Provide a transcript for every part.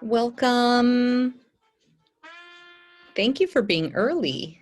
Welcome. Thank you for being early.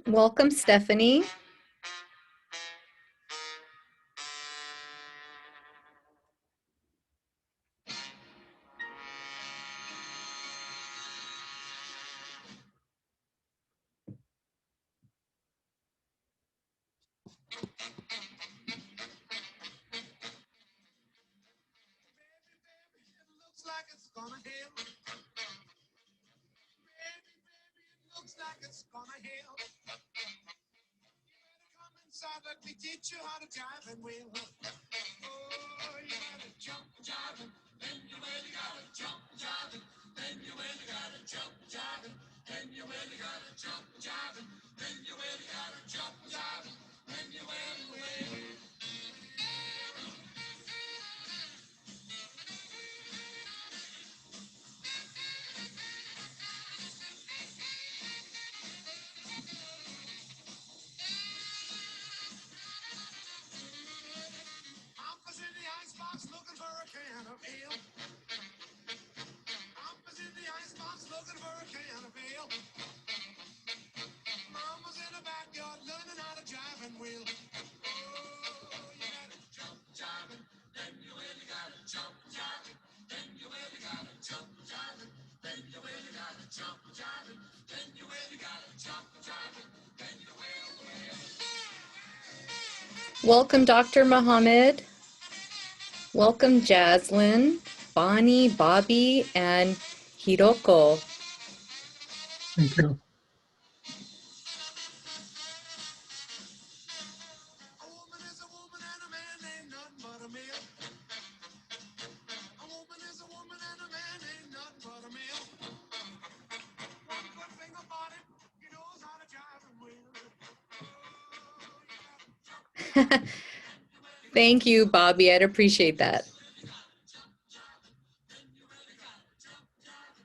Welcome, Stephanie. Let me teach you how to jive and wheel. Oh, you gotta jump jiving, then you really gotta jump jiving, then you really gotta jump jiving, then you really gotta jump jiving, then you really gotta jump jiving, then you really. Umpers in the icebox looking for a can of ale. Umpers in the icebox looking for a can of ale. Mama's in the backyard learning how to jive and wheel. Oh, you gotta jump jiving, then you really gotta jump jiving, then you really gotta jump jiving, then you really gotta jump jiving, then you really gotta jump jiving, then you will. Welcome, Dr. Muhammad. Welcome, Jaslyn, Bonnie, Bobby, and Hiroko. Thank you. A woman is a woman and a man ain't nothing but a male. A woman is a woman and a man ain't nothing but a male. One good thing about him, he knows how to jive and wheel. Thank you, Bobby. I'd appreciate that.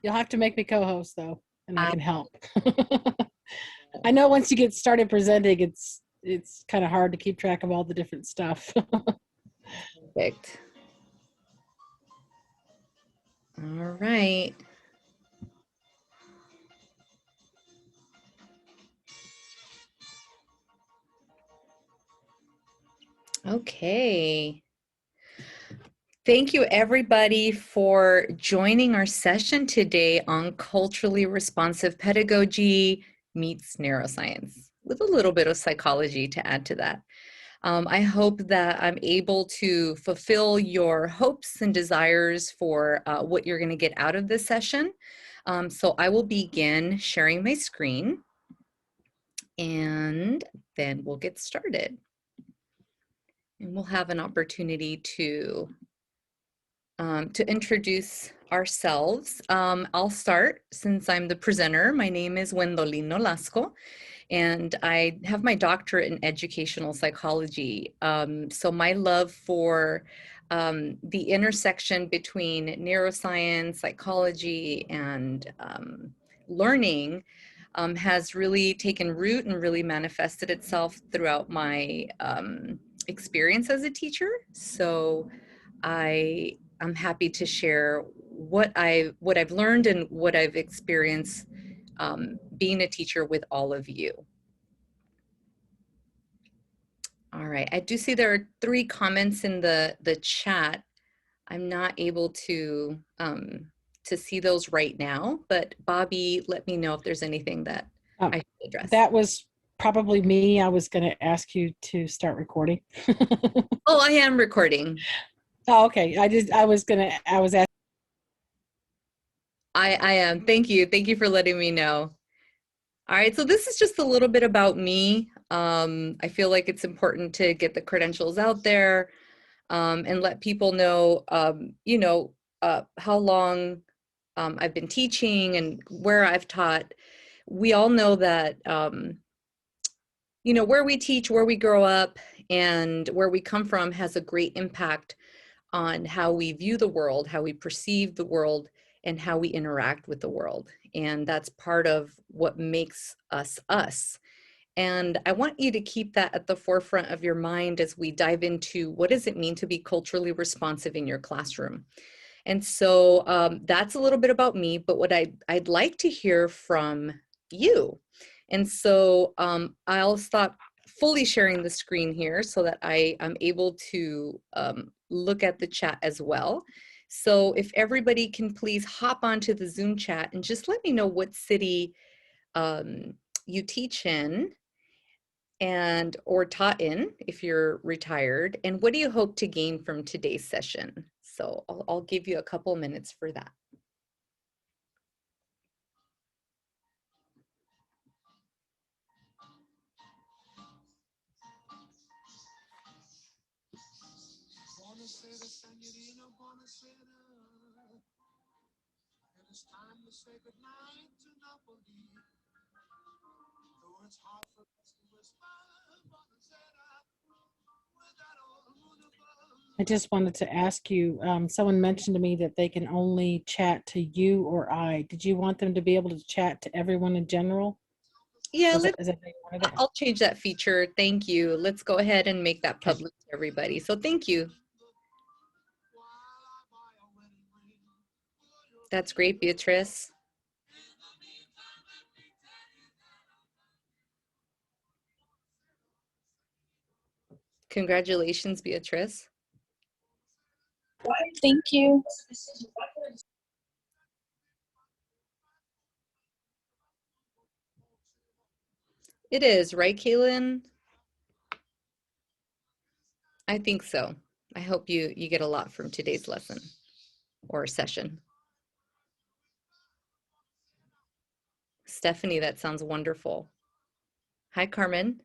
You'll have to make me co-host though, and I Uh, can help. I know once you get started presenting, it's kind of hard to keep track of all the different stuff. Perfect. All right. Okay. Thank you, everybody, for joining our session today on culturally responsive pedagogy meets neuroscience, with a little bit of psychology to add to that. I hope that I'm able to fulfill your hopes and desires for what you're going to get out of this session. So I will begin sharing my screen, and then we'll get started. And we'll have an opportunity to introduce ourselves. I'll start since I'm the presenter. My name is Wendolin Nolasco, and I have my doctorate in educational psychology. So my love for the intersection between neuroscience, psychology, and learning has really taken root and really manifested itself throughout my experience as a teacher. So I'm happy to share what I've learned and what I've experienced being a teacher with all of you. All right, I do see there are 3 comments in the chat. I'm not able to see those right now, but Bobby, let me know if there's anything that I should address. That was probably me. I was going to ask you to start recording. Oh, I am recording. Oh, okay. I was asking. I am. Thank you. Thank you for letting me know. All right, so this is just a little bit about me. I feel like it's important to get the credentials out there and let people know, how long I've been teaching and where I've taught. We all know that, where we teach, where we grow up, and where we come from has a great impact on how we view the world, how we perceive the world, and how we interact with the world. And that's part of what makes us us. And I want you to keep that at the forefront of your mind as we dive into what does it mean to be culturally responsive in your classroom. And so that's a little bit about me, but what I'd like to hear from you. And so I'll stop fully sharing the screen here so that I am able to look at the chat as well. So if everybody can please hop onto the Zoom chat and just let me know what city you teach in and or taught in if you're retired, and what do you hope to gain from today's session? So I'll give you a couple minutes for that. Buonasera, signorina, buonasera. It is time to say goodnight to Napoli. Though it's hard for us to whisper, buonasera, with that old moon above. I just wanted to ask you, someone mentioned to me that they can only chat to you or I. Did you want them to be able to chat to everyone in general? Yeah, Is that what you wanted? I'll change that feature. Thank you. Let's go ahead and make that public to everybody. So thank you. That's great, Beatrice. Congratulations, Beatrice. Thank you. It is, right, Kaylin? I think so. I hope you get a lot from today's lesson or session. Stephanie, that sounds wonderful. Hi, Carmen.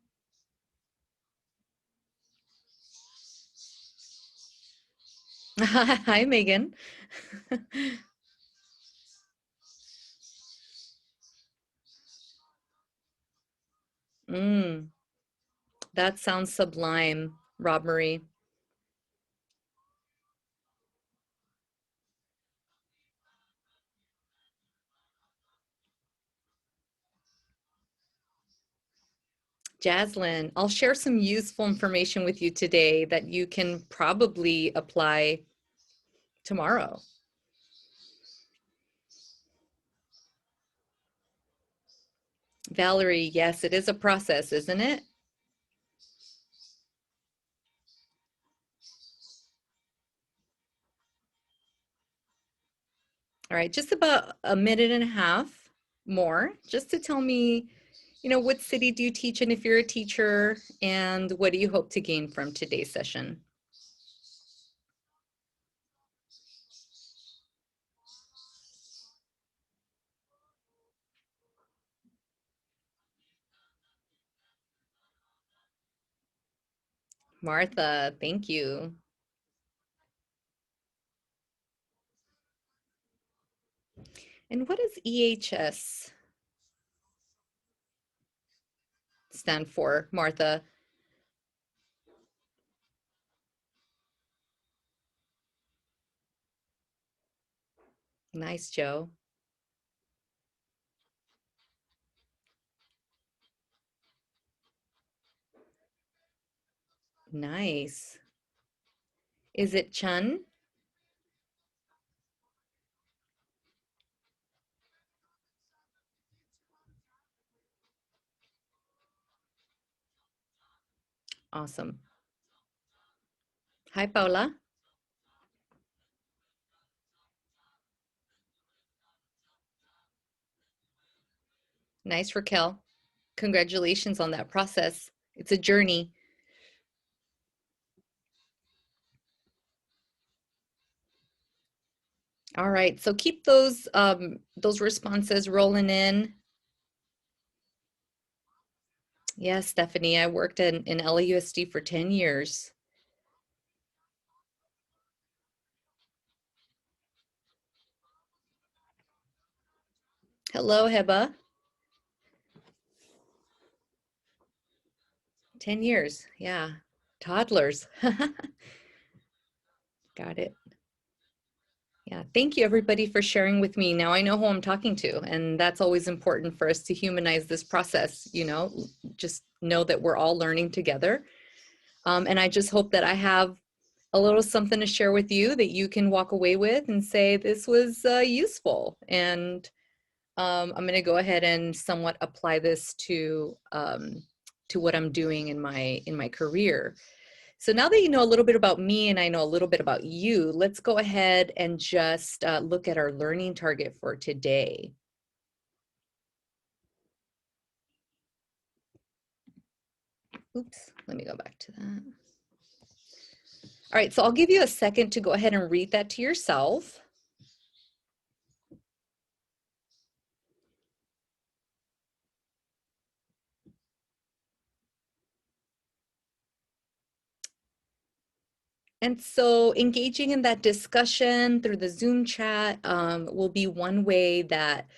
Hi, Megan. That sounds sublime, Rob Marie. Jaslyn, I'll share some useful information with you today that you can probably apply tomorrow. Valerie, yes, it is a process, isn't it? All right, just about a minute and a half more, just to tell me, what city do you teach in if you're a teacher, and what do you hope to gain from today's session? Martha, thank you. And what does EHS stand for, Martha? Nice, Joe. Nice. Is it Chun? Awesome. Hi, Paula. Nice, Raquel. Congratulations on that process. It's a journey. All right, so keep those responses rolling in. Yes, Stephanie, I worked in LAUSD for 10 years. Hello, Heba. 10 years, yeah. Toddlers. Got it. Yeah, thank you everybody for sharing with me. Now I know who I'm talking to, and that's always important for us to humanize this process, just know that we're all learning together. And I just hope that I have a little something to share with you that you can walk away with and say, this was useful. And I'm gonna go ahead and somewhat apply this to what I'm doing in my career. So now that you know a little bit about me and I know a little bit about you, let's go ahead and just look at our learning target for today. Oops, let me go back to that. All right, so I'll give you a second to go ahead and read that to yourself. And so engaging in that discussion through the Zoom chat will be one way that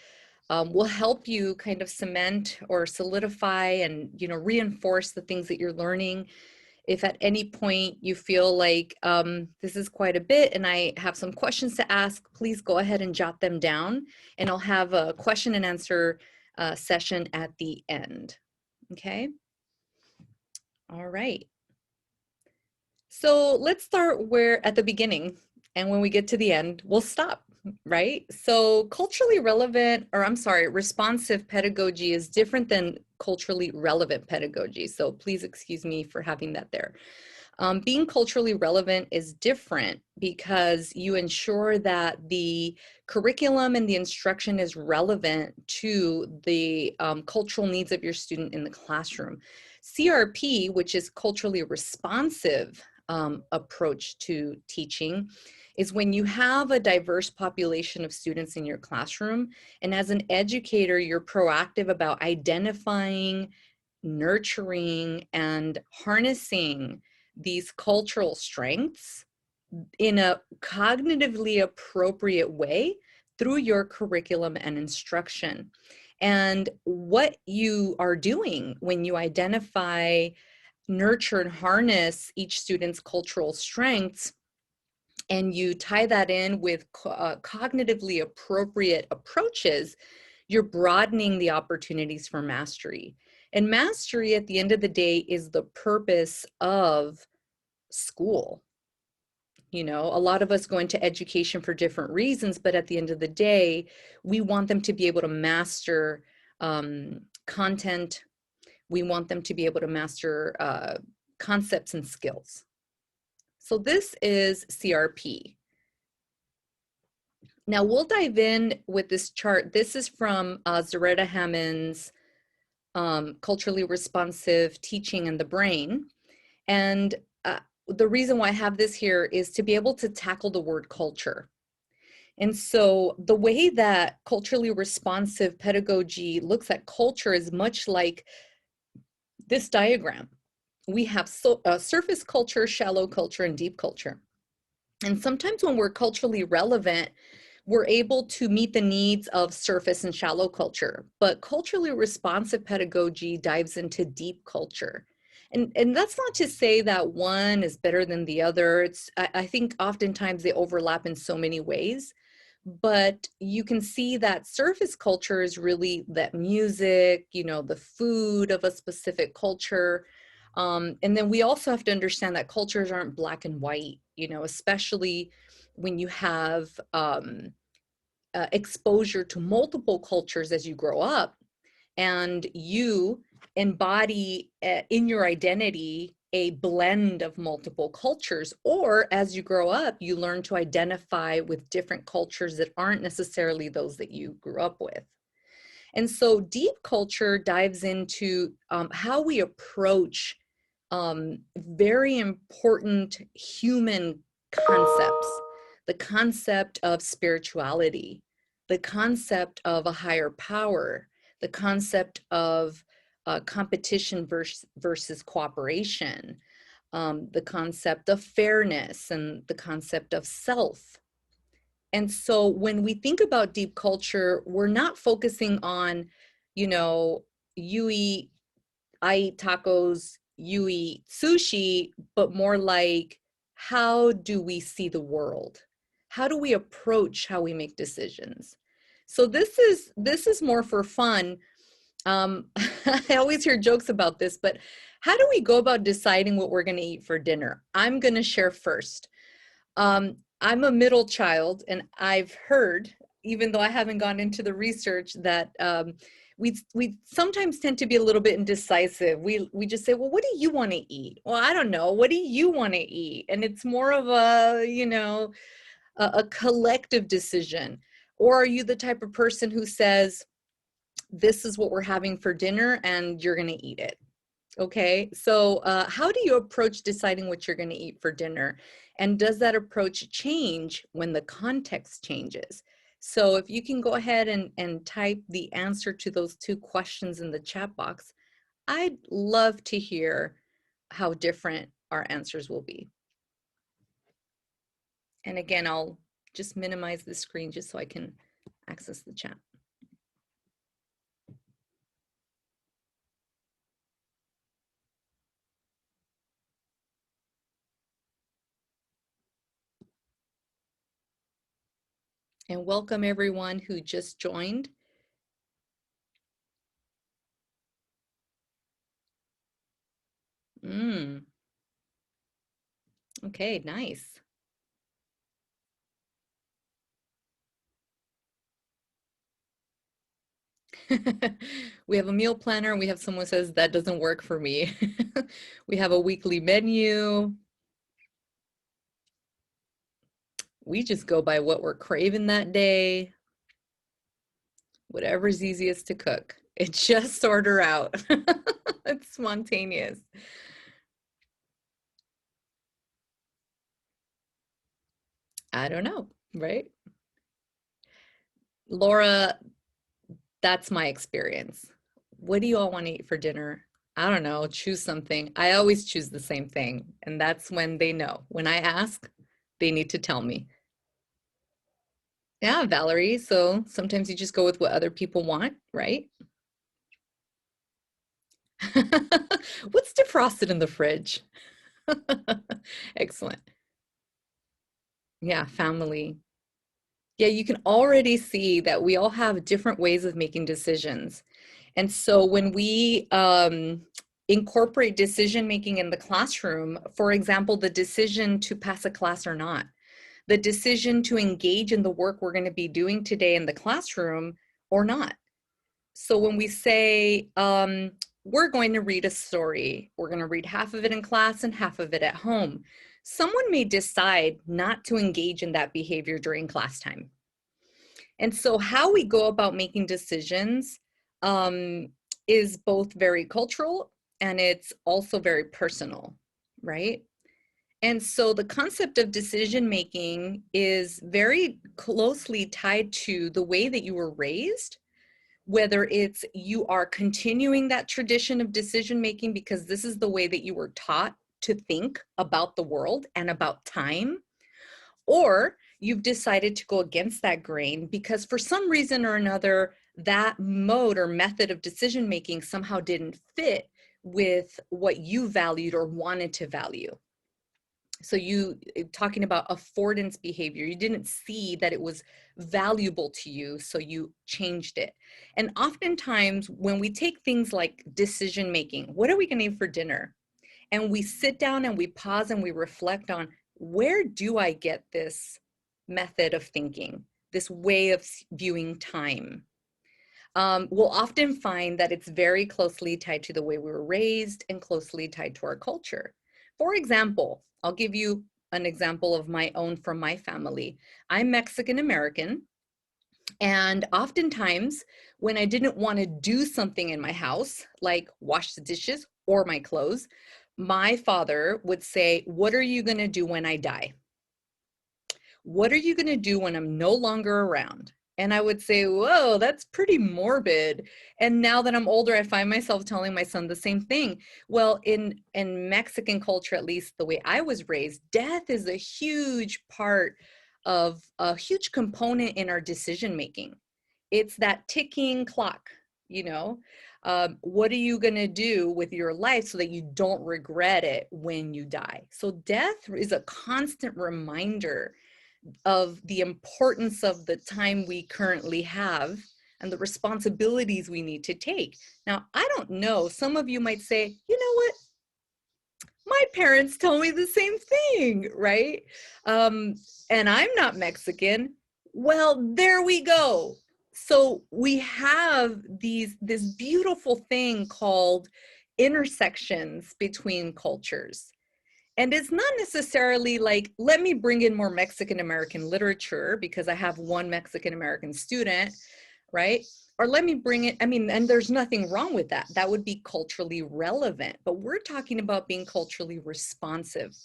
will help you kind of cement or solidify and reinforce the things that you're learning. If at any point you feel like this is quite a bit and I have some questions to ask, please go ahead and jot them down, and I'll have a question and answer session at the end. Okay. All right. So let's start at the beginning, and when we get to the end, we'll stop, right? So culturally relevant, or I'm sorry, responsive pedagogy is different than culturally relevant pedagogy. So please excuse me for having that there. Being culturally relevant is different because you ensure that the curriculum and the instruction is relevant to the cultural needs of your student in the classroom. CRP, which is culturally responsive approach to teaching, is when you have a diverse population of students in your classroom, and as an educator, you're proactive about identifying, nurturing, and harnessing these cultural strengths in a cognitively appropriate way through your curriculum and instruction. And what you are doing when you identify, nurture, and harness each student's cultural strengths, and you tie that in with cognitively appropriate approaches, you're broadening the opportunities for mastery. And mastery at the end of the day is the purpose of school. You know, a lot of us go into education for different reasons, but at the end of the day, we want them to be able to master content. We want them to be able to master concepts and skills. So this is CRP. Now we'll dive in with this chart. This is from Zaretta Hammond's Culturally Responsive Teaching and the Brain. And the reason why I have this here is to be able to tackle the word culture. And so the way that culturally responsive pedagogy looks at culture is much like this diagram. We have surface culture, shallow culture, and deep culture. And sometimes when we're culturally relevant, we're able to meet the needs of surface and shallow culture, but culturally responsive pedagogy dives into deep culture. And that's not to say that one is better than the other. I think oftentimes they overlap in so many ways, but you can see that surface culture is really that music, you know, the food of a specific culture. And then we also have to understand that cultures aren't black and white, you know, especially when you have exposure to multiple cultures as you grow up, and you embody in your identity a blend of multiple cultures, or as you grow up, you learn to identify with different cultures that aren't necessarily those that you grew up with. And so deep culture dives into how we approach very important human concepts, the concept of spirituality, the concept of a higher power, the concept of competition versus cooperation, the concept of fairness, and the concept of self. And so when we think about deep culture, we're not focusing on, you know, I eat tacos, you eat sushi, but more like, how do we see the world? How do we approach how we make decisions? So this is more for fun. I always hear jokes about this, but how do we go about deciding what we're going to eat for dinner? I'm going to share first. I'm a middle child, and I've heard, even though I haven't gone into the research, that we sometimes tend to be a little bit indecisive. We just say, well, what do you want to eat? Well, I don't know. What do you want to eat? And it's more of a, you know, a collective decision. Or are you the type of person who says, this is what we're having for dinner and you're going to eat it? Okay, so how do you approach deciding what you're going to eat for dinner? And does that approach change when the context changes? So if you can go ahead and type the answer to those two questions in the chat box, I'd love to hear how different our answers will be. And again, I'll just minimize the screen just so I can access the chat. And welcome everyone who just joined. Okay, nice. We have a meal planner, and we have someone says that doesn't work for me. We have a weekly menu. We just go by what we're craving that day. Whatever's easiest to cook. It just sort her out. It's spontaneous. I don't know, right? Laura, that's my experience. What do you all want to eat for dinner? I don't know, choose something. I always choose the same thing. And that's when they know. When I ask, they need to tell me. Yeah, Valerie. So sometimes you just go with what other people want, right? What's defrosted in the fridge? Excellent. Yeah, family. Yeah, you can already see that we all have different ways of making decisions. And so when we incorporate decision making in the classroom, for example, the decision to pass a class or not, the decision to engage in the work we're going to be doing today in the classroom or not. So when we say, we're going to read a story, we're going to read half of it in class and half of it at home, someone may decide not to engage in that behavior during class time. And so how we go about making decisions um, is both very cultural and it's also very personal, right? And so the concept of decision making is very closely tied to the way that you were raised, whether it's you are continuing that tradition of decision making because this is the way that you were taught to think about the world and about time, or you've decided to go against that grain because for some reason or another, that mode or method of decision making somehow didn't fit with what you valued or wanted to value. So you talking about affordance behavior, you didn't see that it was valuable to you, so you changed it. And oftentimes when we take things like decision making, what are we going to eat for dinner? And we sit down and we pause and we reflect on, where do I get this method of thinking, this way of viewing time? We'll often find that it's very closely tied to the way we were raised and closely tied to our culture. For example, I'll give you an example of my own from my family. I'm Mexican American, and oftentimes when I didn't want to do something in my house, like wash the dishes or my clothes, my father would say, "What are you going to do when I die? What are you going to do when I'm no longer around?" And I would say, "Whoa, that's pretty morbid." And now that I'm older, I find myself telling my son the same thing. Well, in Mexican culture, at least the way I was raised, death is a huge part of a huge component in our decision making. It's that ticking clock, you know. What are you going to do with your life so that you don't regret it when you die? So death is a constant reminder of the importance of the time we currently have and the responsibilities we need to take. Now, I don't know, some of you might say, you know what? My parents told me the same thing, right? And I'm not Mexican. Well, there we go. So we have this beautiful thing called intersections between cultures. And it's not necessarily like, let me bring in more Mexican American literature because I have one Mexican American student, right? Or let me bring it, I mean, and there's nothing wrong with that. That would be culturally relevant, but we're talking about being culturally responsive.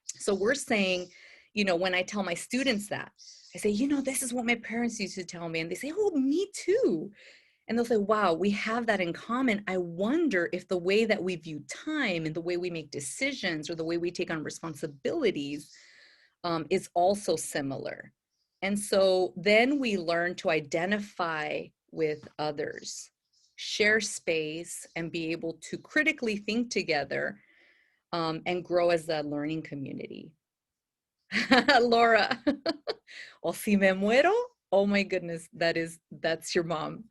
So we're saying, you know, when I tell my students that, I say, you know, this is what my parents used to tell me. And they say, oh, me too. And they'll say, wow, we have that in common. I wonder if the way that we view time and the way we make decisions or the way we take on responsibilities is also similar. And so then we learn to identify with others, share space, and be able to critically think together and grow as a learning community. Laura, well, si me muero, oh my goodness, that's your mom.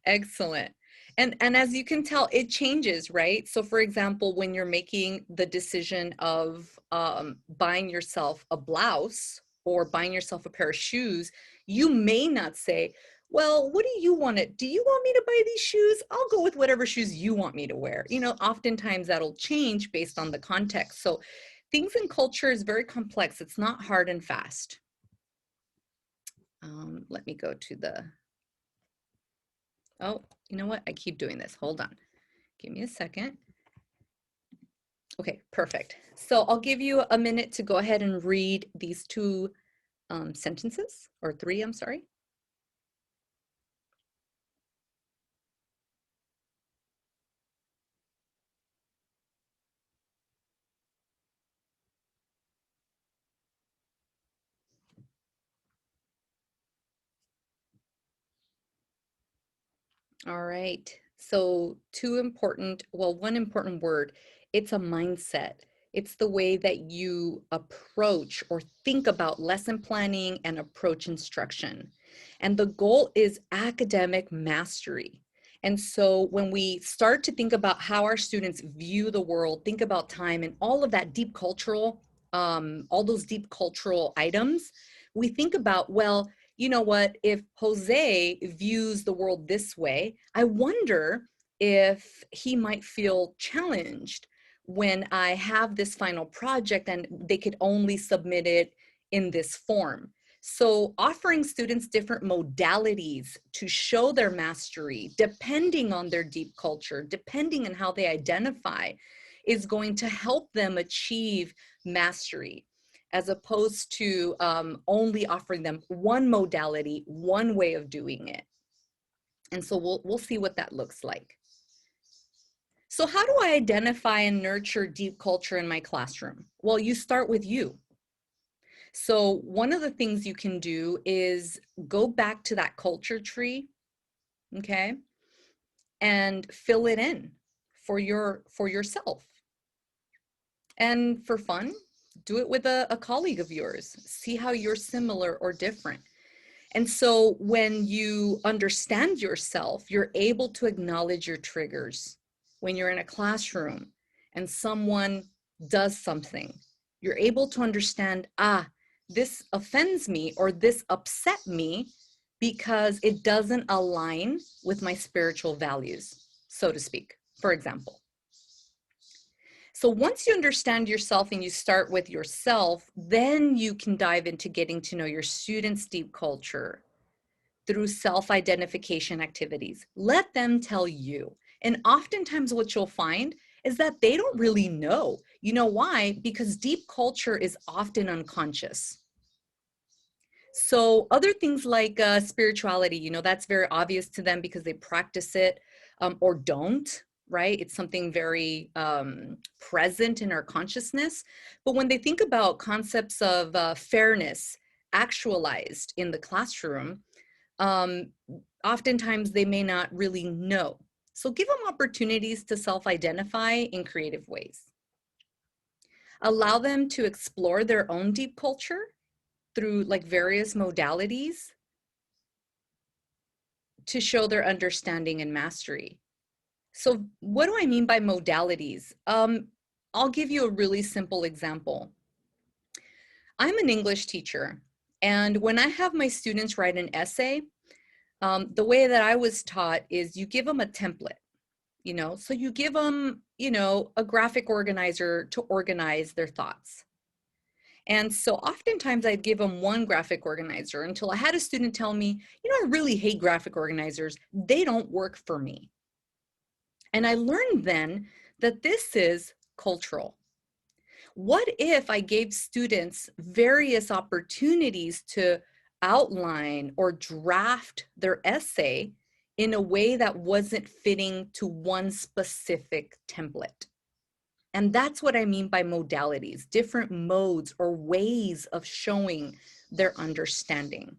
Excellent. And as you can tell, it changes, right? So for example, when you're making the decision of buying yourself a blouse or buying yourself a pair of shoes, you may not say, well, what do you want it? Do you want me to buy these shoes? I'll go with whatever shoes you want me to wear. You know, oftentimes that'll change based on the context. So things in culture is very complex. It's not hard and fast. Let me go to the, oh, you know what? I keep doing this. Hold on. Give me a second. Okay, perfect. So I'll give you a minute to go ahead and read these two sentences, or three, I'm sorry. All right. So two important, well, one important word, it's a mindset. It's the way that you approach or think about lesson planning and approach instruction. And the goal is academic mastery. And so when we start to think about how our students view the world, think about time and all of that deep cultural, all those deep cultural items, we think about, well, you know what, if Jose views the world this way, I wonder if he might feel challenged when I have this final project and they could only submit it in this form. So offering students different modalities to show their mastery, depending on their deep culture, depending on how they identify, is going to help them achieve mastery, as opposed to only offering them one modality, one way of doing it. And so we'll see what that looks like. So how do I identify and nurture deep culture in my classroom? Well, you start with you. So one of the things you can do is go back to that culture tree, okay, and fill it in for yourself. And for fun, do it with a colleague of yours. See how you're similar or different. And so when you understand yourself, you're able to acknowledge your triggers. When you're in a classroom and someone does something, you're able to understand, this offends me or this upset me because it doesn't align with my spiritual values, so to speak, for example. So once you understand yourself and you start with yourself, then you can dive into getting to know your students' deep culture through self-identification activities. Let them tell you. And oftentimes what you'll find is that they don't really know. You know why? Because deep culture is often unconscious. So other things like spirituality, you know, that's very obvious to them because they practice it or don't, right? It's something very present in our consciousness. But when they think about concepts of fairness actualized in the classroom, oftentimes they may not really know. So give them opportunities to self-identify in creative ways. Allow them to explore their own deep culture through like various modalities to show their understanding and mastery. So what do I mean by modalities? I'll give you a really simple example. I'm an English teacher, and when I have my students write an essay, the way that I was taught is you give them a template, you know, so you give them, you know, a graphic organizer to organize their thoughts. And so oftentimes I'd give them one graphic organizer until I had a student tell me, you know, I really hate graphic organizers. They don't work for me. And I learned then that this is cultural. What if I gave students various opportunities to outline or draft their essay in a way that wasn't fitting to one specific template? And that's what I mean by modalities, different modes or ways of showing their understanding.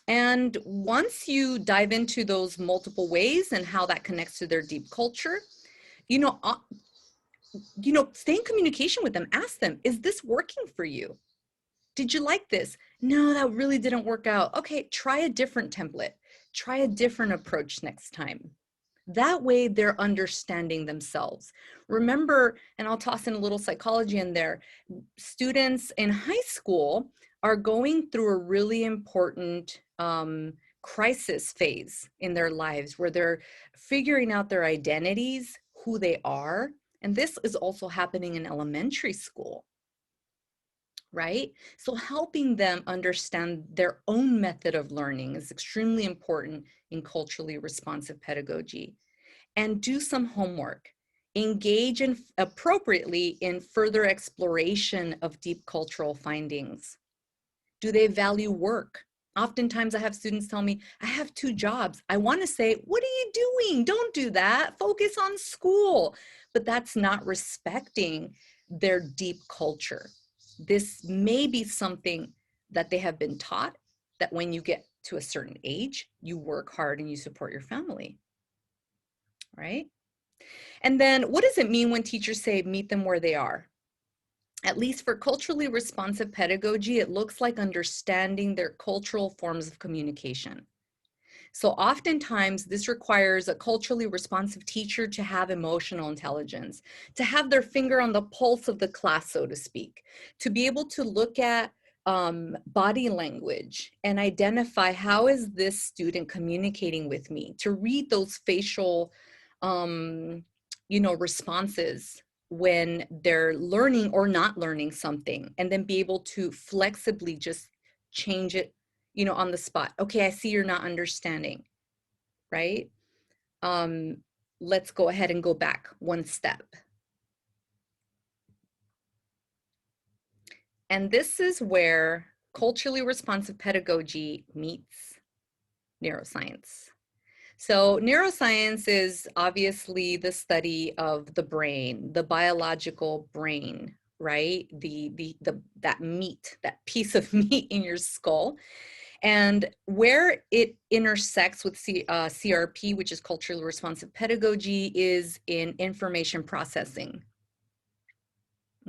And once you dive into those multiple ways and how that connects to their deep culture, you know, stay in communication with them. Ask them, is this working for you? Did you like this? No, that really didn't work out. Okay, try a different template. Try a different approach next time. That way they're understanding themselves. Remember, and I'll toss in a little psychology in there, students in high school are going through a really important crisis phase in their lives where they're figuring out their identities, who they are. And this is also happening in elementary school, right? So helping them understand their own method of learning is extremely important in culturally responsive pedagogy. And do some homework. Engage appropriately in further exploration of deep cultural findings. Do they value work? Oftentimes I have students tell me, I have 2 jobs. I want to say, what are you doing? Don't do that. Focus on school. But that's not respecting their deep culture. This may be something that they have been taught, that when you get to a certain age, you work hard and you support your family, right? And then what does it mean when teachers say meet them where they are? At least for culturally responsive pedagogy, it looks like understanding their cultural forms of communication. So oftentimes this requires a culturally responsive teacher to have emotional intelligence, to have their finger on the pulse of the class, so to speak, to be able to look at body language and identify how is this student communicating with me, to read those facial, responses when they're learning or not learning something, and then be able to flexibly just change it, on the spot. Okay, I see you're not understanding, right? Let's go ahead and go back one step. And this is where culturally responsive pedagogy meets neuroscience. So neuroscience is obviously the study of the brain, the biological brain, right? That meat, that piece of meat in your skull. And where it intersects with CRP, which is culturally responsive pedagogy, is in information processing.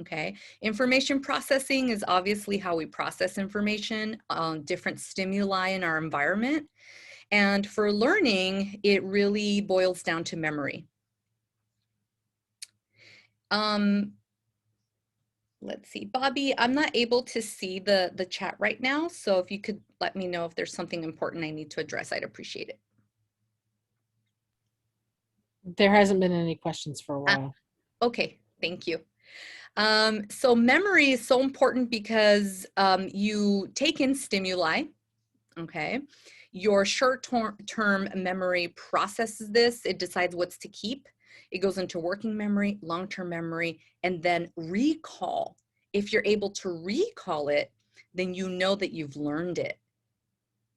Okay, information processing is obviously how we process information, different stimuli in our environment. And for learning, it really boils down to memory. Let's see, Bobby, I'm not able to see the chat right now. So if you could let me know if there's something important I need to address, I'd appreciate it. There hasn't been any questions for a while. Okay, thank you. So memory is so important because you take in stimuli, okay? Your short-term memory processes this. It decides what's to keep. It goes into working memory, long-term memory, and then recall. If you're able to recall it, then you know that you've learned it.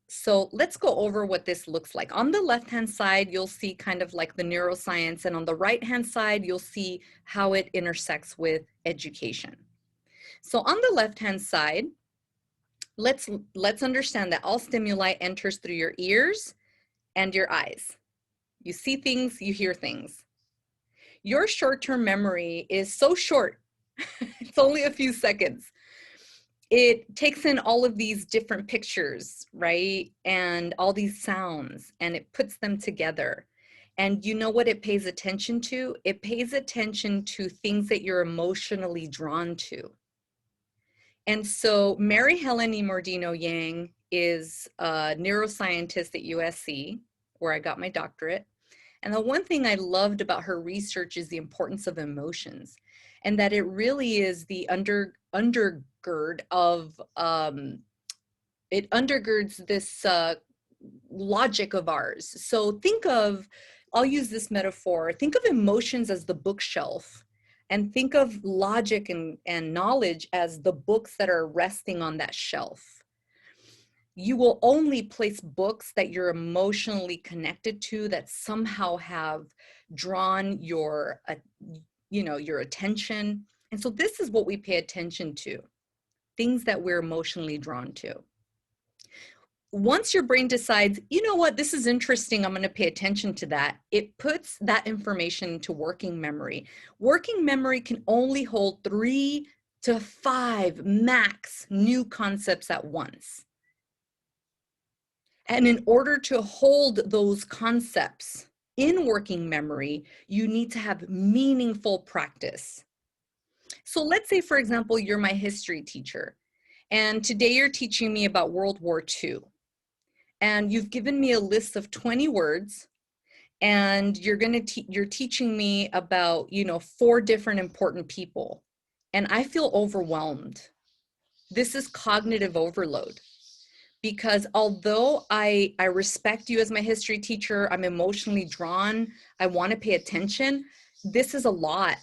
So let's go over what this looks like. On the left-hand side, you'll see kind of like the neuroscience, and on the right-hand side, you'll see how it intersects with education. So on the left-hand side, let's understand that all stimuli enters through your ears and your eyes. You see things, you hear things. Your short-term memory is so short. It's only a few seconds. It takes in all of these different pictures, right? And all these sounds, and it puts them together. And you know what it pays attention to? It pays attention to things that you're emotionally drawn to. And so Mary Helen Immordino-Yang is a neuroscientist at USC, where I got my doctorate. And the one thing I loved about her research is the importance of emotions, and that it really is the undergird of, it undergirds this logic of ours. So think of, I'll use this metaphor, think of emotions as the bookshelf, and think of logic and knowledge as the books that are resting on that shelf. You will only place books that you're emotionally connected to, that somehow have drawn your, your attention. And so this is what we pay attention to, things that we're emotionally drawn to. Once your brain decides, you know what, this is interesting, I'm going to pay attention to that, it puts that information into working memory. Working memory can only hold 3 to 5 max new concepts at once. And in order to hold those concepts in working memory, you need to have meaningful practice. So let's say, for example, you're my history teacher, and today you're teaching me about World War II. And you've given me a list of 20 words, and you're teaching me about, 4 different important people. And I feel overwhelmed. This is cognitive overload. Because although I respect you as my history teacher, I'm emotionally drawn, I want to pay attention, this is a lot.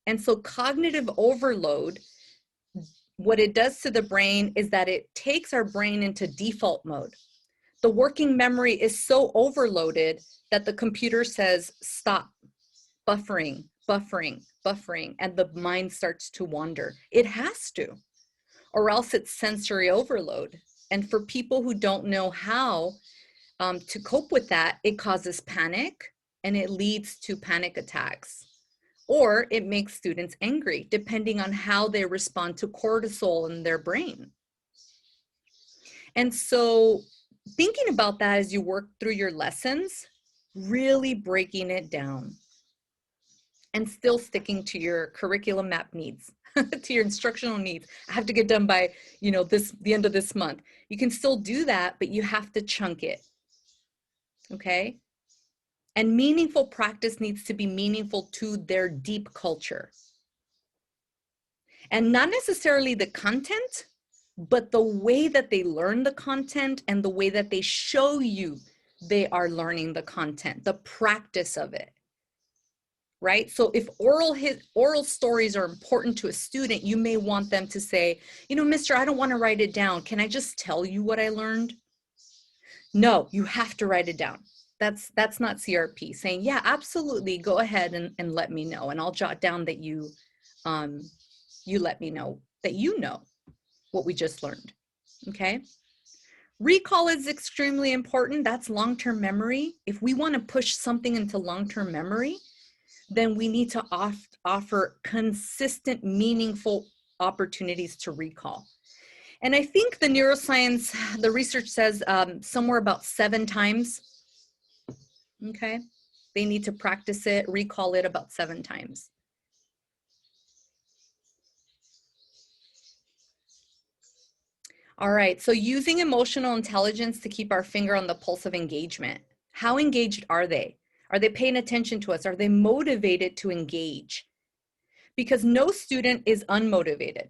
And so cognitive overload, what it does to the brain is that it takes our brain into default mode. The working memory is so overloaded that the computer says, stop, buffering, buffering, buffering, and the mind starts to wander. It has to, or else it's sensory overload. And for people who don't know how to cope with that, it causes panic, and it leads to panic attacks, or it makes students angry, depending on how they respond to cortisol in their brain. And so thinking about that as you work through your lessons, really breaking it down and still sticking to your curriculum map needs, to your instructional needs. I have to get done by, the end of this month. You can still do that, but you have to chunk it. Okay? And meaningful practice needs to be meaningful to their deep culture. And not necessarily the content, but the way that they learn the content and the way that they show you they are learning the content, the practice of it. Right? So if oral stories are important to a student, you may want them to say, mister, I don't want to write it down. Can I just tell you what I learned? No, you have to write it down. That's not CRP. Saying, yeah, absolutely, go ahead and let me know. And I'll jot down that you let me know that you know what we just learned. Okay? Recall is extremely important. That's long-term memory. If we want to push something into long-term memory, then we need to offer consistent, meaningful opportunities to recall. And I think the neuroscience, the research says somewhere about 7 times, okay? They need to practice it, recall it about 7 times. All right, so using emotional intelligence to keep our finger on the pulse of engagement. How engaged are they? Are they paying attention to us? Are they motivated to engage? Because no student is unmotivated.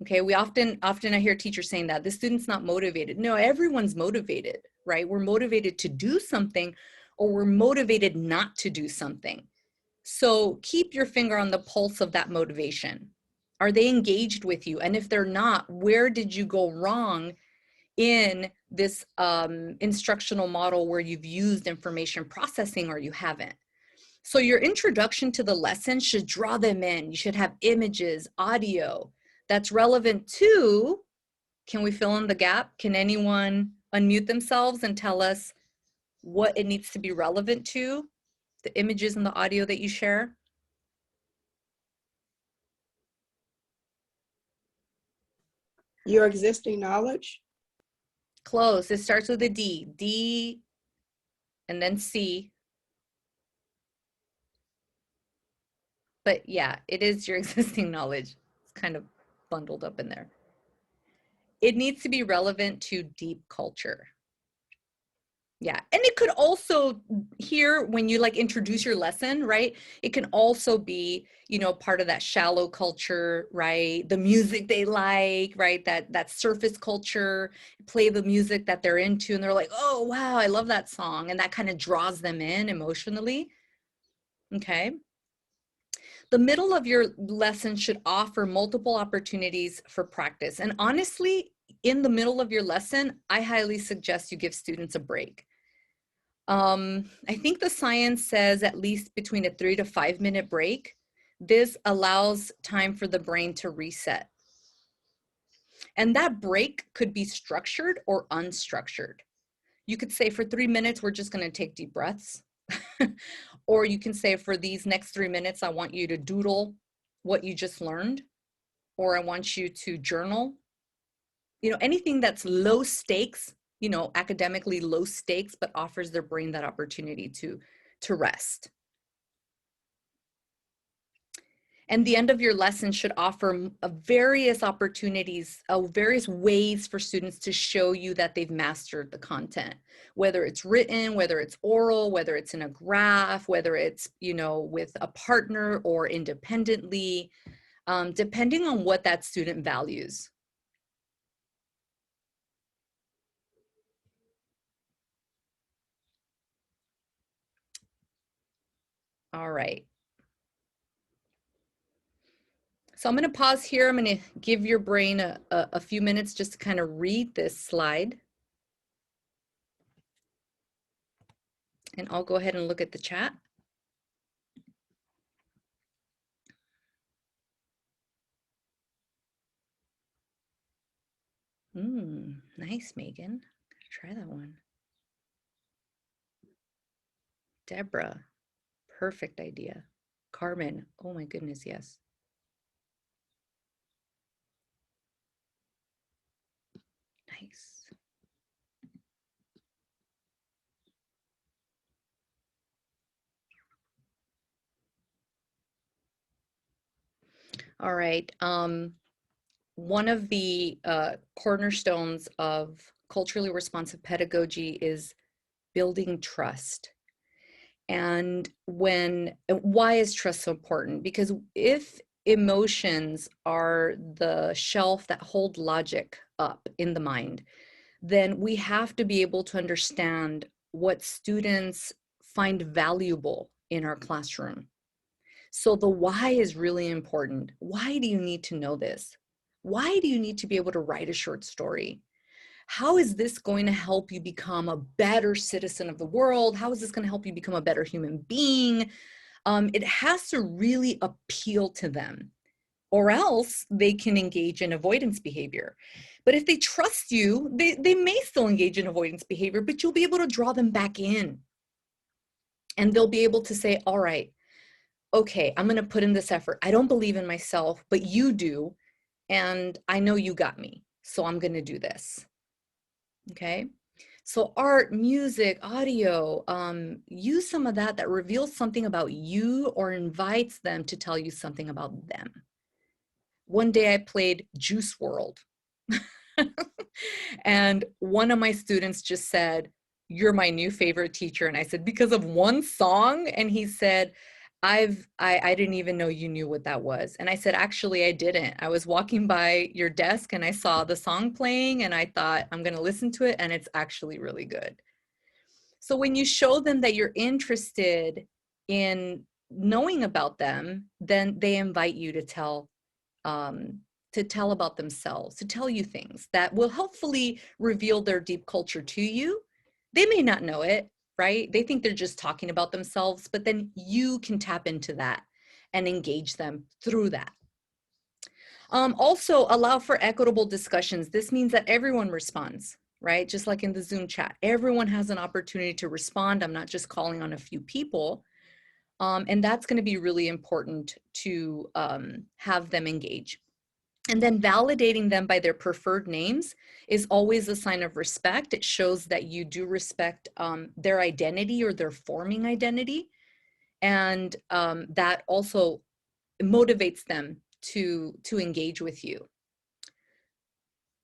Okay, we often I hear teachers saying that the student's not motivated. No, everyone's motivated, right? We're motivated to do something, or we're motivated not to do something. So keep your finger on the pulse of that motivation. Are they engaged with you? And if they're not, where did you go wrong in this instructional model where you've used information processing or you haven't? So your introduction to the lesson should draw them in. You should have images, audio that's relevant to, can we fill in the gap? Can anyone unmute themselves and tell us what it needs to be relevant to, the images and the audio that you share? Your existing knowledge. Close. It starts with a D. D and then C. But yeah, it is your existing knowledge. It's kind of bundled up in there. It needs to be relevant to deep culture. Yeah, and it could also here when you like introduce your lesson, right? It can also be, part of that shallow culture, right? The music they like, right? That surface culture, play the music that they're into and they're like, "Oh, wow, I love that song." And that kind of draws them in emotionally. Okay? The middle of your lesson should offer multiple opportunities for practice. And honestly, in the middle of your lesson, I highly suggest you give students a break. I think the science says at least between a 3 to 5 minute break. This allows time for the brain to reset. And that break could be structured or unstructured. You could say for 3 minutes, we're just going to take deep breaths. Or you can say for these next 3 minutes, I want you to doodle what you just learned, or I want you to journal. Anything that's low stakes, academically low stakes, but offers their brain that opportunity to rest. And the end of your lesson should offer various opportunities, various ways for students to show you that they've mastered the content, whether it's written, whether it's oral, whether it's in a graph, whether it's, with a partner or independently, depending on what that student values. All right. So I'm going to pause here. I'm going to give your brain a few minutes just to kind of read this slide. And I'll go ahead and look at the chat. Nice, Megan. Try that one. Deborah. Perfect idea. Carmen, oh my goodness, yes. Nice. All right. One of the cornerstones of culturally responsive pedagogy is building trust. And why is trust so important? Because if emotions are the shelf that hold logic up in the mind, then we have to be able to understand what students find valuable in our classroom. So the why is really important. Why do you need to know this? Why do you need to be able to write a short story? How is this going to help you become a better citizen of the world? How is this going to help you become a better human being? It has to really appeal to them, or else they can engage in avoidance behavior. But if they trust you, they may still engage in avoidance behavior, but you'll be able to draw them back in. And they'll be able to say, all right, okay, I'm going to put in this effort. I don't believe in myself, but you do. And I know you got me. So I'm going to do this. Okay. So art, music, audio, use some of that reveals something about you or invites them to tell you something about them. One day I played Juice WRLD. And one of my students just said, "You're my new favorite teacher." And I said, "Because of one song?" And he said, I didn't even know you knew what that was. And I said, "Actually, I didn't. I was walking by your desk and I saw the song playing and I thought, I'm going to listen to it, and it's actually really good." So when you show them that you're interested in knowing about them, then they invite you to tell about themselves, to tell you things that will hopefully reveal their deep culture to you. They may not know it, right? They think they're just talking about themselves, but then you can tap into that and engage them through that. Also, allow for equitable discussions. This means that everyone responds, right? Just like in the Zoom chat, everyone has an opportunity to respond. I'm not just calling on a few people. And that's going to be really important to have them engage. And then validating them by their preferred names is always a sign of respect. It shows that you do respect their identity or their forming identity. And that also motivates them to engage with you.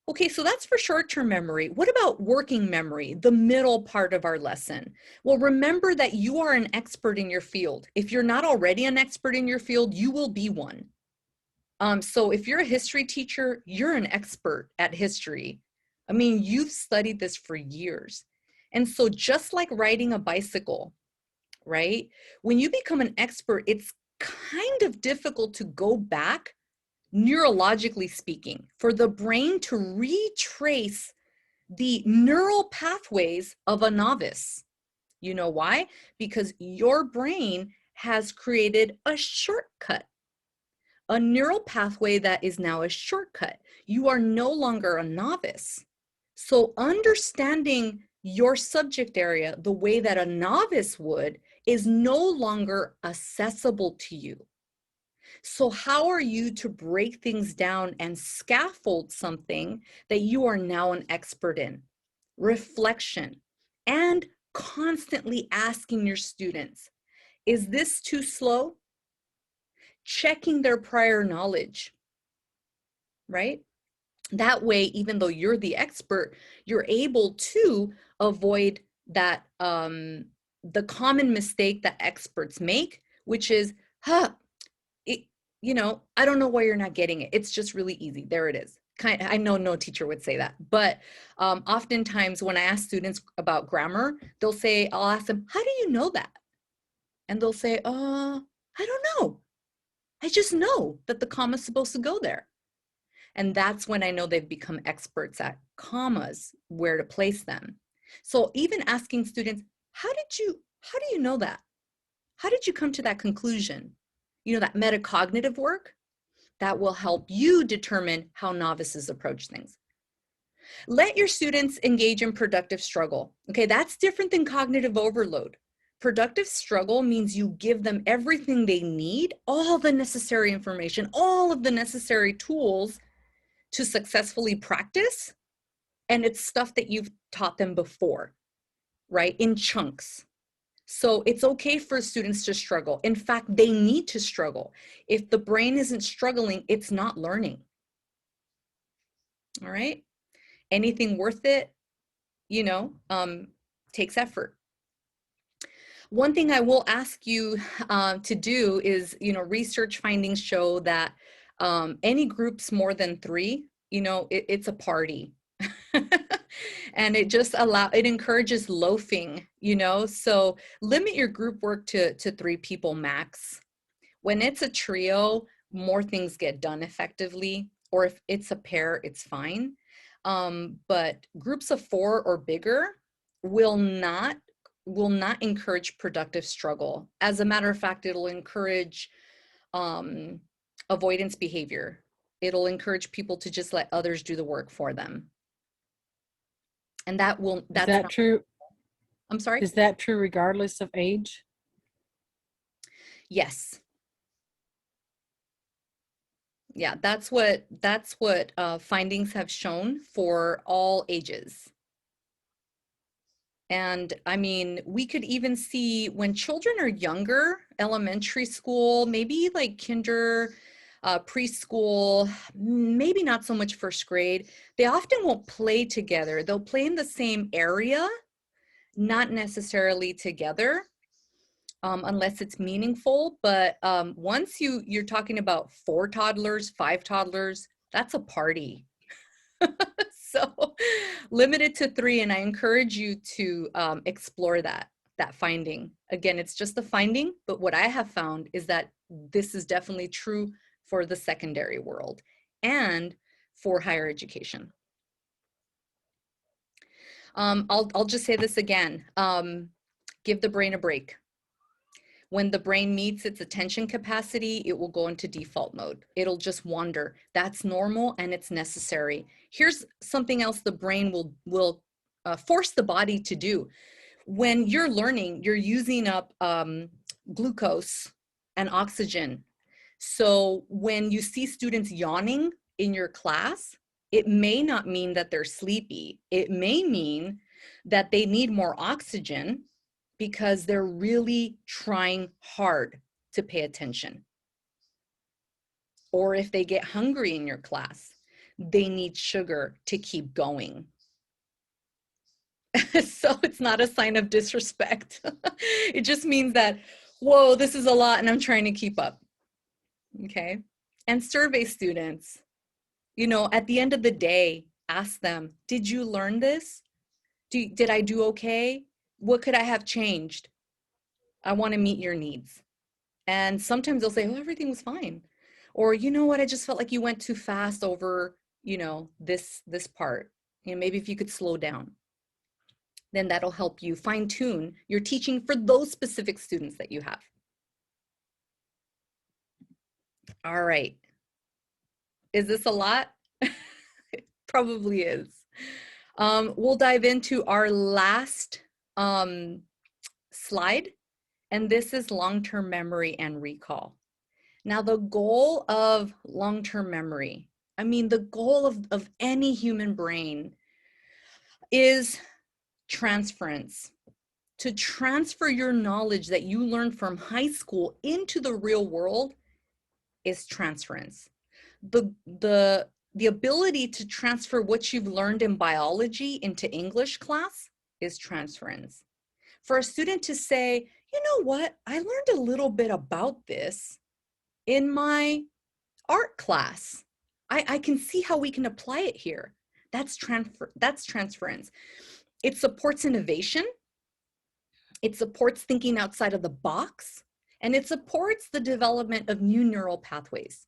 Okay, so that's for short-term memory. What about working memory, the middle part of our lesson? Well, remember that you are an expert in your field. If you're not already an expert in your field, you will be one. So if you're a history teacher, you're an expert at history. I mean, you've studied this for years. And so just like riding a bicycle, right? When you become an expert, it's kind of difficult to go back, neurologically speaking, for the brain to retrace the neural pathways of a novice. You know why? Because your brain has created a shortcut, a neural pathway that is now a shortcut. You are no longer a novice. So understanding your subject area the way that a novice would is no longer accessible to you. So how are you to break things down and scaffold something that you are now an expert in? Reflection and constantly asking your students, is this too slow? Checking their prior knowledge, right? That way, even though you're the expert, you're able to avoid that, the common mistake that experts make, which is, I don't know why you're not getting it. It's just really easy. There it is. I know no teacher would say that, but oftentimes when I ask students about grammar, I'll ask them, how do you know that? And they'll say, I don't know. I just know that the comma is supposed to go there. And that's when I know they've become experts at commas, where to place them. So even asking students, how do you know that? How did you come to that conclusion? That metacognitive work, that will help you determine how novices approach things. Let your students engage in productive struggle. Okay, that's different than cognitive overload. Productive struggle means you give them everything they need, all the necessary information, all of the necessary tools to successfully practice. And it's stuff that you've taught them before, right? In chunks. So it's okay for students to struggle. In fact, they need to struggle. If the brain isn't struggling, it's not learning. All right? Anything worth it, you know, takes effort. One thing I will ask you to do is, you know, research findings show that any groups more than 3, you know, it's a party. And it encourages loafing, you know, so limit your group work to 3 people max. When it's a trio, more things get done effectively, or if it's a pair, it's fine. But groups of 4 or bigger will not encourage productive struggle. As a matter of fact, it'll encourage avoidance behavior. It'll encourage people to just let others do the work for them. And that's Is that not true? I'm sorry? Is that true regardless of age? Yes. Yeah, that's what findings have shown for all ages. And I mean, we could even see when children are younger, elementary school, maybe like kinder, preschool, maybe not so much first grade, they often won't play together. They'll play in the same area, not necessarily together, unless it's meaningful. But once you're talking about 4 toddlers, 5 toddlers, that's a party. So limited to 3, and I encourage you to explore that finding. Again, it's just a finding, but what I have found is that this is definitely true for the secondary world and for higher education. I'll just say this again. Give the brain a break. When the brain meets its attention capacity, it will go into default mode. It'll just wander. That's normal and it's necessary. Here's something else the brain will force the body to do. When you're learning, you're using up glucose and oxygen. So when you see students yawning in your class, it may not mean that they're sleepy. It may mean that they need more oxygen because they're really trying hard to pay attention. Or if they get hungry in your class, they need sugar to keep going. So it's not a sign of disrespect. It just means that, whoa, this is a lot and I'm trying to keep up. Okay. And survey students, you know, at the end of the day, ask them, did you learn this? Did I do okay? What could I have changed? I want to meet your needs. And sometimes they'll say, oh, everything was fine. Or, you know what, I just felt like you went too fast over, you know, this part. You know, maybe if you could slow down, then that'll help you fine tune your teaching for those specific students that you have. All right. Is this a lot? It probably is. We'll dive into our last slide, and this is long-term memory and recall. Now, the goal of long-term memory, I mean, the goal of any human brain is transference. To transfer your knowledge that you learned from high school into the real world is transference. The ability to transfer what you've learned in biology into English class is transference. For a student to say, you know what, I learned a little bit about this in my art class. I can see how we can apply it here. That's transference. It supports innovation. It supports thinking outside of the box, and it supports the development of new neural pathways.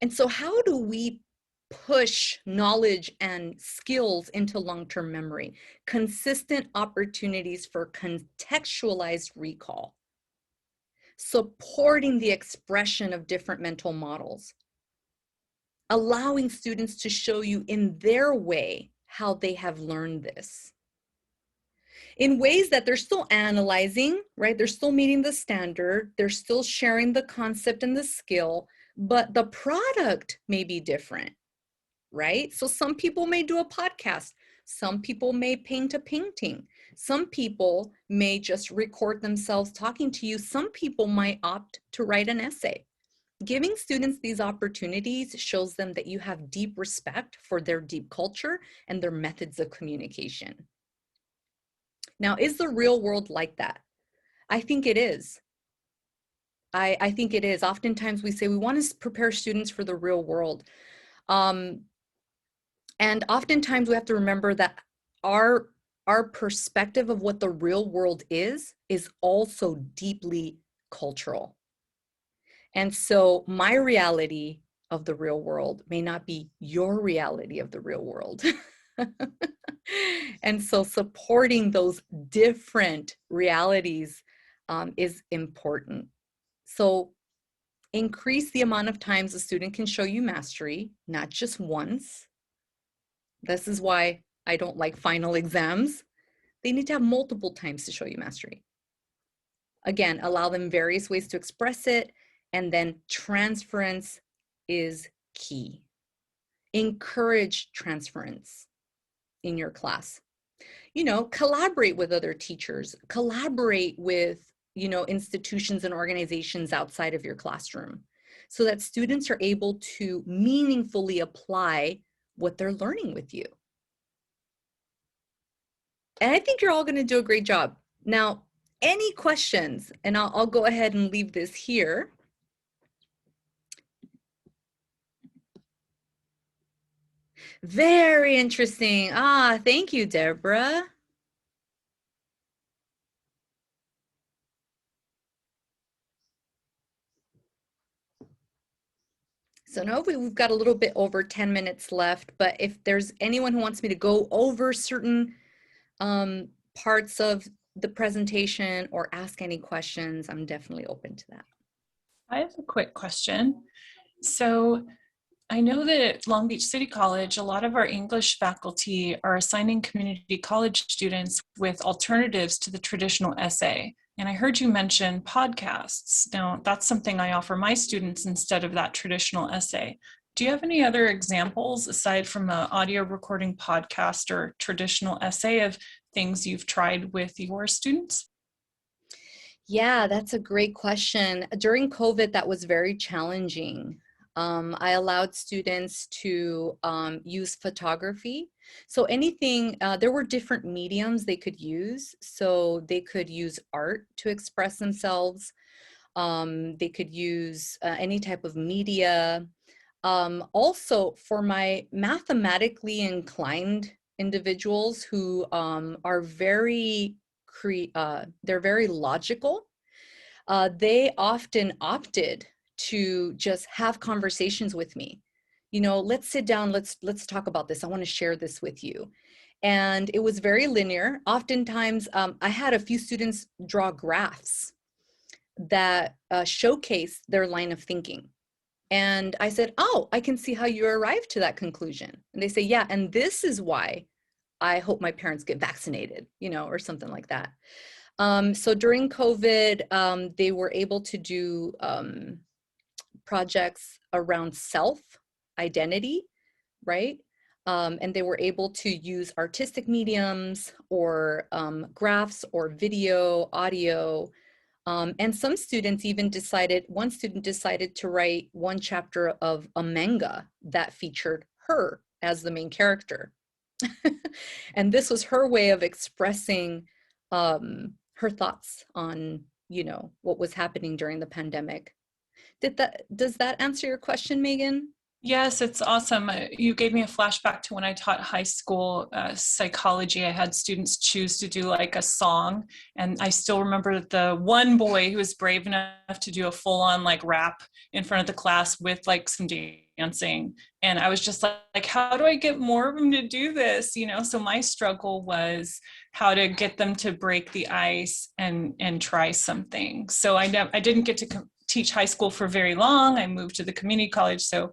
And so how do we push knowledge and skills into long-term memory? Consistent opportunities for contextualized recall, supporting the expression of different mental models, allowing students to show you in their way how they have learned this. in ways that they're still analyzing, right? They're still meeting the standard, they're still sharing the concept and the skill, but the product may be different, right? So some people may do a podcast, some people may paint a painting, some people may just record themselves talking to you, some people might opt to write an essay. Giving students these opportunities shows them that you have deep respect for their deep culture and their methods of communication. Now, is the real world like that? I think it is. I think it is. Oftentimes we say we want to prepare students for the real world. And oftentimes we have to remember that our perspective of what the real world is also deeply cultural. And so my reality of the real world may not be your reality of the real world. And so supporting those different realities is important. So increase the amount of times a student can show you mastery, not just once. This is why I don't like final exams. They need to have multiple times to show you mastery. Again, allow them various ways to express it, and then transference is key. Encourage transference in your class. You know, collaborate with other teachers, collaborate with, you know, institutions and organizations outside of your classroom so that students are able to meaningfully apply what they're learning with you. And I think you're all going to do a great job. Now, any questions? And I'll go ahead and leave this here. Very interesting. Thank you, Deborah. So now we've got a little bit over 10 minutes left, but if there's anyone who wants me to go over certain parts of the presentation or ask any questions, I'm definitely open to that. I have a quick question. So I know that at Long Beach City College, a lot of our English faculty are assigning community college students with alternatives to the traditional essay. And I heard you mention podcasts. Now, that's something I offer my students instead of that traditional essay. Do you have any other examples aside from an audio recording podcast or traditional essay of things you've tried with your students? Yeah, that's a great question. During COVID, that was very challenging. I allowed students to use photography. So anything, there were different mediums they could use. So they could use art to express themselves. They could use any type of media. Also, for my mathematically inclined individuals who are very they're very logical, they often opted to just have conversations with me. You know, let's sit down, let's talk about this. I want to share this with you. And it was very linear. Oftentimes, I had a few students draw graphs that showcase their line of thinking. And I said, oh, I can see how you arrived to that conclusion. And they say, yeah, and this is why I hope my parents get vaccinated, you know, or something like that. So during COVID, they were able to do projects around self-identity, right? And they were able to use artistic mediums or graphs or video, audio. And some students even decided, one student decided to write one chapter of a manga that featured her as the main character. And this was her way of expressing her thoughts on, you know, what was happening during the pandemic. Does that answer your question, Megan? Yes, it's awesome. You gave me a flashback to when I taught high school psychology. I had students choose to do like a song. And I still remember the one boy who was brave enough to do a full-on like rap in front of the class with like some dancing. And I was just like, how do I get more of them to do this? You know, so my struggle was how to get them to break the ice and try something. So I didn't get to teach high school for very long. I moved to the community college. So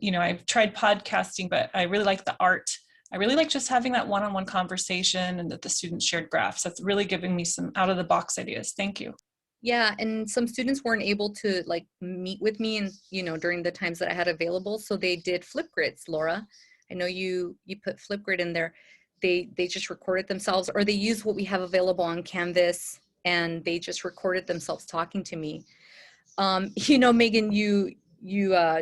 you know, I've tried podcasting, but I really like the art I really like just having that one-on-one conversation and that the students shared graphs. That's really giving me some out of the box ideas. Thank you. Yeah, and some students weren't able to like meet with me and during the times that I had available, so they did Flipgrids. Laura, I know you put Flipgrid in there. They just recorded themselves, or they use what we have available on Canvas, and they just recorded themselves talking to me. Megan, you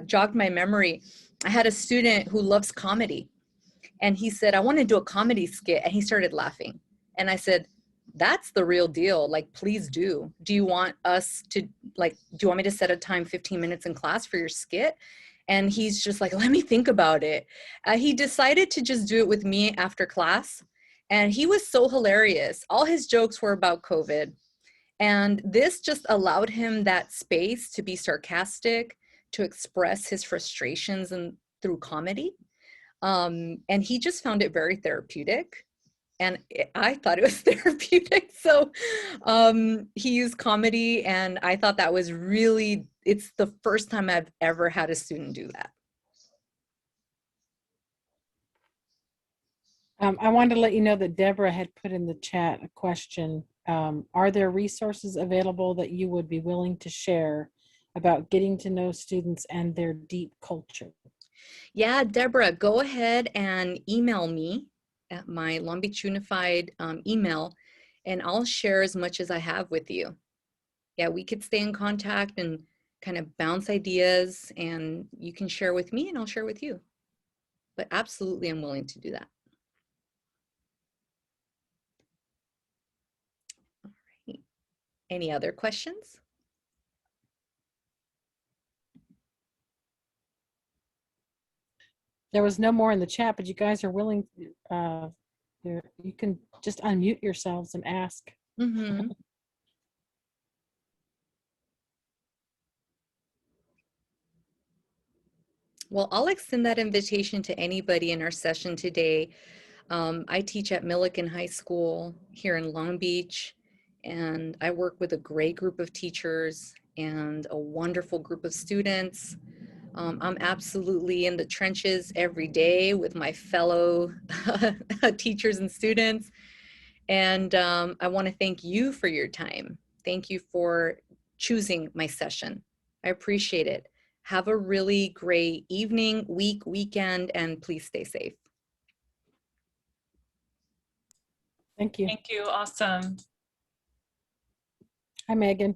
jogged my memory. I had a student who loves comedy, and he said, I want to do a comedy skit, and he started laughing. And I said, that's the real deal. Like, please do. Do you want us to, like, do you want me to set a time 15 minutes in class for your skit? And he's just like, let me think about it. He decided to just do it with me after class. And he was so hilarious. All his jokes were about COVID. And this just allowed him that space to be sarcastic, to express his frustrations and through comedy. And he just found it very therapeutic. And I thought it was therapeutic. So he used comedy, and I thought that was really, it's the first time I've ever had a student do that. I wanted to let you know that Deborah had put in the chat a question. Are there resources available that you would be willing to share about getting to know students and their deep culture? Yeah, Deborah, go ahead and email me at my Long Beach Unified email, and I'll share as much as I have with you. Yeah, we could stay in contact and kind of bounce ideas, and you can share with me and I'll share with you. But absolutely, I'm willing to do that. All right. Any other questions? There was no more in the chat, but you guys are willing, you can just unmute yourselves and ask. Mm-hmm. Well, I'll extend that invitation to anybody in our session today. I teach at Millikan High School here in Long Beach, and I work with a great group of teachers and a wonderful group of students. I'm absolutely in the trenches every day with my fellow teachers and students. And I want to thank you for your time. Thank you for choosing my session. I appreciate it. Have a really great evening, week, weekend, and please stay safe. Thank you. Thank you. Awesome. Hi, Megan.